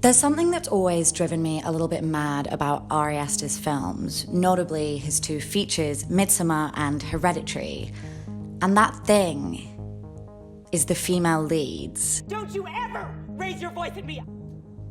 There's something that's always driven me a little bit mad about Ari Aster's films, notably his two features, Midsommar and Hereditary. And that thing is the female leads. Don't you ever raise your voice at me!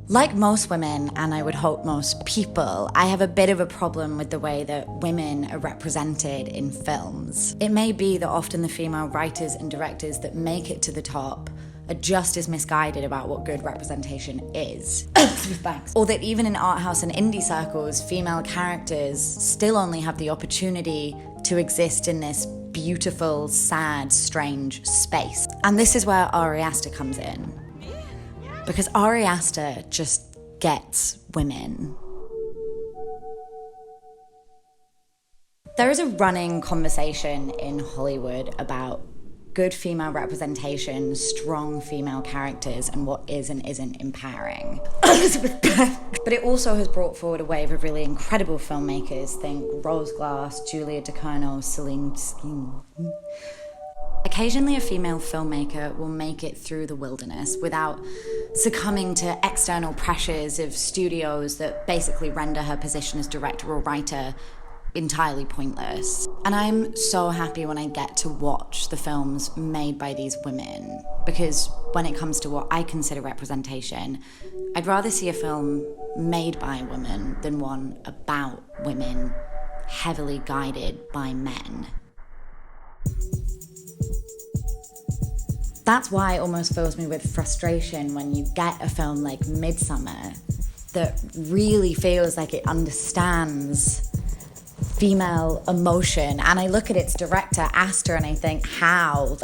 Like most women, and I would hope most people, I have a bit of a problem with the way that women are represented in films. It may be that often the female writers and directors that make it to the top are just as misguided about what good representation is. Thanks. Or that even in art house and indie circles, female characters still only have the opportunity to exist in this beautiful, sad, strange space. And this is where Ari Aster comes in. Because Ari Aster just gets women. There is a running conversation in Hollywood about good female representation, strong female characters, and what is and isn't empowering. But it also has brought forward a wave of really incredible filmmakers. Think Rose Glass, Julia Ducournau, Celine Skin. Occasionally a female filmmaker will make it through the wilderness without succumbing to external pressures of studios that basically render her position as director or writer entirely pointless. And I'm so happy when I get to watch the films made by these women, because when it comes to what I consider representation, I'd rather see a film made by women than one about women heavily guided by men. That's why it almost fills me with frustration when you get a film like Midsommar that really feels like it understands female emotion. And I look at its director, Aster, and I think, how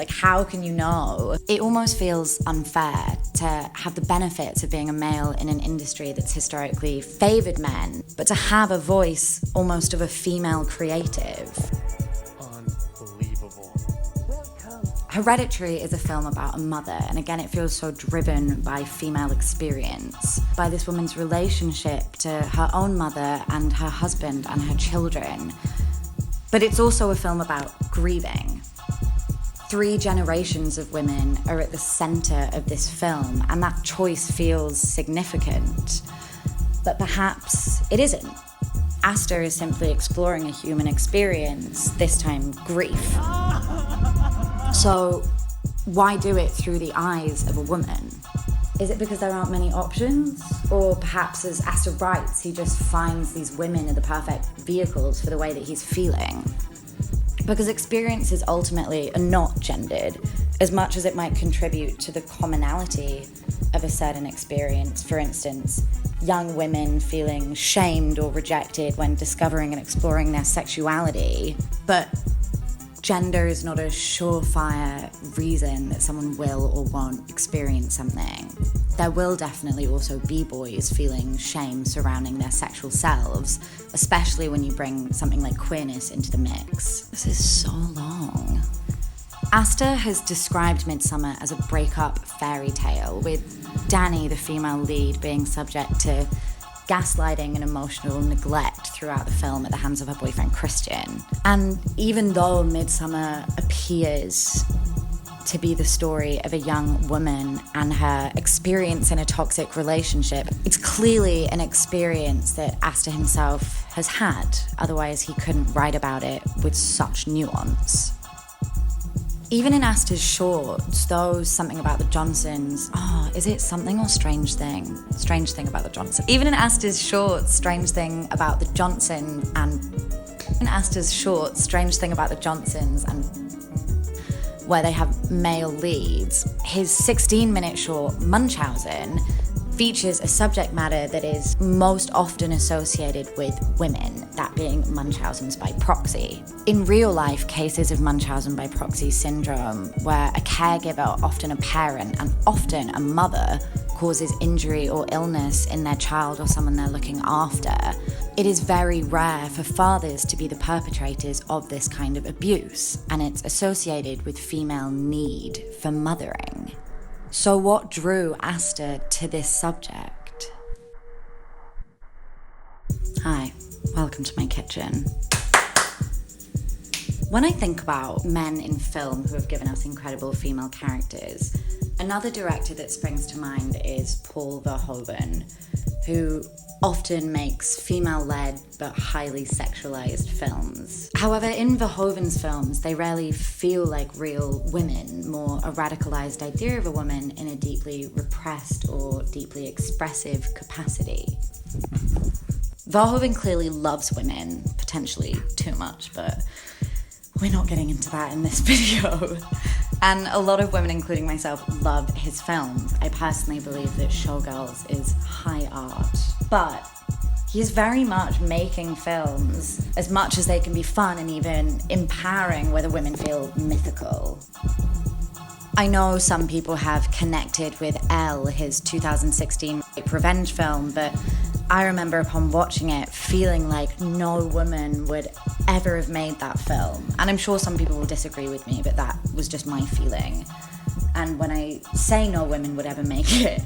can you know? It almost feels unfair to have the benefits of being a male in an industry that's historically favored men, but to have a voice almost of a female creative. Hereditary is a film about a mother, and again it feels so driven by female experience, by this woman's relationship to her own mother and her husband and her children. But it's also a film about grieving. 3 generations of women are at the centre of this film, and that choice feels significant. But perhaps it isn't. Aster is simply exploring a human experience, this time grief. So why do it through the eyes of a woman? Is it because there aren't many options? Or perhaps, as Aster writes, he just finds these women are the perfect vehicles for the way that he's feeling? Because experiences ultimately are not gendered, as much as it might contribute to the commonality of a certain experience. For instance, young women feeling shamed or rejected when discovering and exploring their sexuality. But gender is not a surefire reason that someone will or won't experience something. There will definitely also be boys feeling shame surrounding their sexual selves, especially when you bring something like queerness into the mix. This is so long. Aster has described Midsommar as a breakup fairy tale, with Danny, the female lead, being subject to gaslighting and emotional neglect throughout the film at the hands of her boyfriend Christian. And even though Midsommar appears to be the story of a young woman and her experience in a toxic relationship, it's clearly an experience that Aster himself has had, otherwise he couldn't write about it with such nuance. Even in Aster's shorts, those Something About the Johnsons, is it Something or Strange Thing? Strange Thing About the Johnsons. Even in Aster's shorts, Strange Thing About the Johnsons and where they have male leads, his 16-minute short, Munchausen, features a subject matter that is most often associated with women, that being Munchausen's by proxy. In real life, cases of Munchausen by proxy syndrome, where a caregiver, often a parent and often a mother, causes injury or illness in their child or someone they're looking after, it is very rare for fathers to be the perpetrators of this kind of abuse, and it's associated with female need for mothering. So what drew Aster to this subject? Hi, welcome to my kitchen. When I think about men in film who have given us incredible female characters, another director that springs to mind is Paul Verhoeven, who often makes female-led but highly sexualized films. However, in Verhoeven's films, they rarely feel like real women, more a radicalized idea of a woman in a deeply repressed or deeply expressive capacity. Verhoeven clearly loves women, potentially too much, but we're not getting into that in this video. And a lot of women, including myself, love his films. I personally believe that Showgirls is high art. But he's very much making films as much as they can be fun and even empowering where the women feel mythical. I know some people have connected with Elle, his 2016 rape revenge film, but I remember upon watching it feeling like no woman would ever have made that film. And I'm sure some people will disagree with me, but that was just my feeling. And when I say no women would ever make it,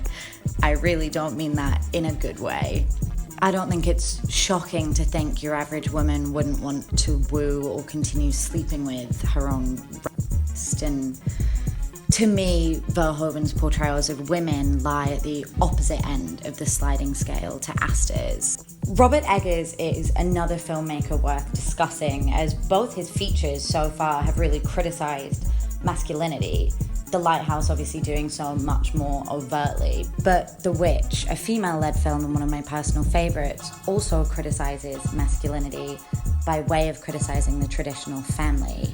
I really don't mean that in a good way. I don't think it's shocking to think your average woman wouldn't want to woo or continue sleeping with her own rapist. And to me, Verhoeven's portrayals of women lie at the opposite end of the sliding scale to Aster's. Robert Eggers is another filmmaker worth discussing, as both his features so far have really criticized masculinity. The Lighthouse obviously doing so much more overtly. But The Witch, a female-led film and one of my personal favorites, also criticizes masculinity by way of criticizing the traditional family.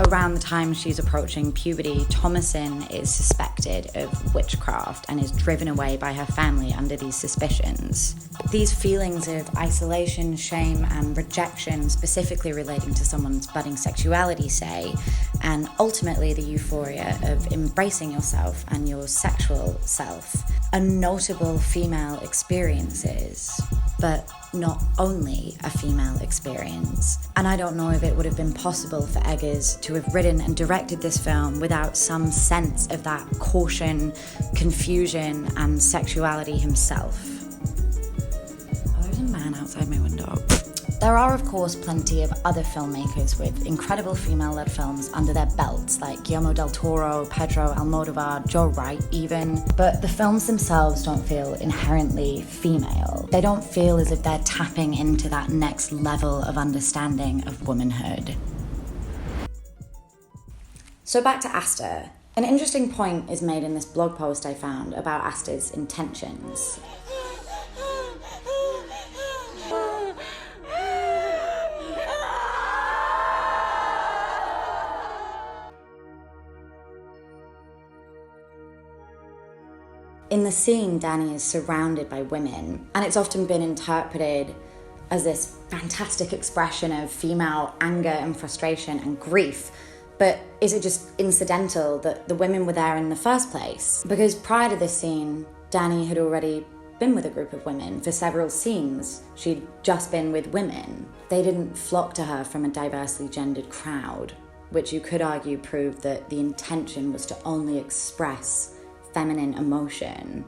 Around the time she's approaching puberty, Thomasin is suspected of witchcraft and is driven away by her family under these suspicions. These feelings of isolation, shame, and rejection, specifically relating to someone's budding sexuality, say, and ultimately the euphoria of embracing yourself and your sexual self, are notable female experiences, but not only a female experience. And I don't know if it would have been possible for Eggers to have written and directed this film without some sense of that caution, confusion, and sexuality himself. Oh, there's a man outside my window. There are, of course, plenty of other filmmakers with incredible female-led films under their belts, like Guillermo del Toro, Pedro Almodovar, Joe Wright even, but the films themselves don't feel inherently female. They don't feel as if they're tapping into that next level of understanding of womanhood. So back to Aster. An interesting point is made in this blog post I found about Aster's intentions. In the scene, Danny is surrounded by women, and it's often been interpreted as this fantastic expression of female anger and frustration and grief. But is it just incidental that the women were there in the first place? Because prior to this scene, Danny had already been with a group of women for several scenes. She'd just been with women. They didn't flock to her from a diversely gendered crowd, which you could argue proved that the intention was to only express feminine emotion.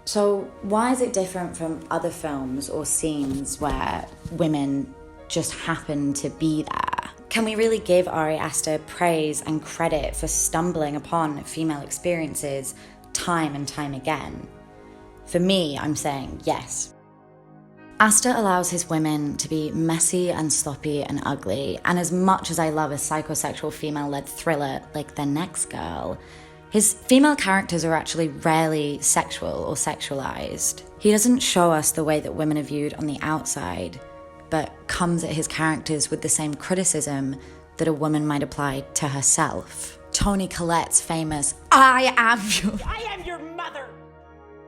So why is it different from other films or scenes where women just happen to be there? Can we really give Ari Aster praise and credit for stumbling upon female experiences time and time again? For me, I'm saying yes. Aster allows his women to be messy and sloppy and ugly, and as much as I love a psychosexual female-led thriller like The Next Girl, his female characters are actually rarely sexual or sexualized. He doesn't show us the way that women are viewed on the outside, but comes at his characters with the same criticism that a woman might apply to herself. Toni Collette's famous, I am your mother!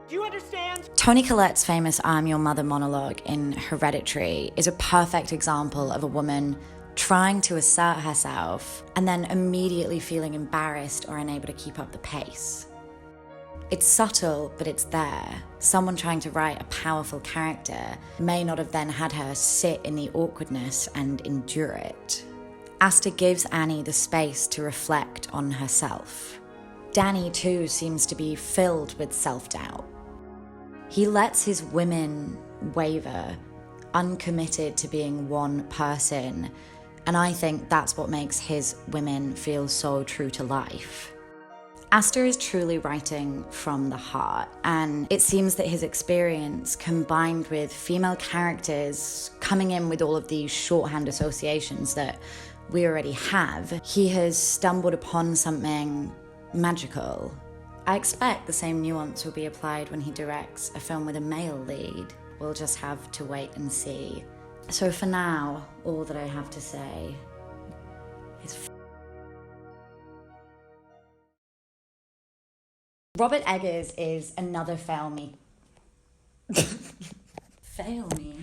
Do you understand? Toni Collette's famous I'm your mother monologue in Hereditary is a perfect example of a woman trying to assert herself and then immediately feeling embarrassed or unable to keep up the pace. It's subtle, but it's there. Someone trying to write a powerful character may not have then had her sit in the awkwardness and endure it. Aster gives Annie the space to reflect on herself. Danny, too, seems to be filled with self-doubt. He lets his women waver, uncommitted to being one person, And I think that's what makes his women feel so true to life. Aster is truly writing from the heart, and it seems that his experience, combined with female characters coming in with all of these shorthand associations that we already have, he has stumbled upon something magical. I expect the same nuance will be applied when he directs a film with a male lead. We'll just have to wait and see. So for now, all that I have to say is Robert Eggers is another fail me. Fail me?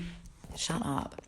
Shut up.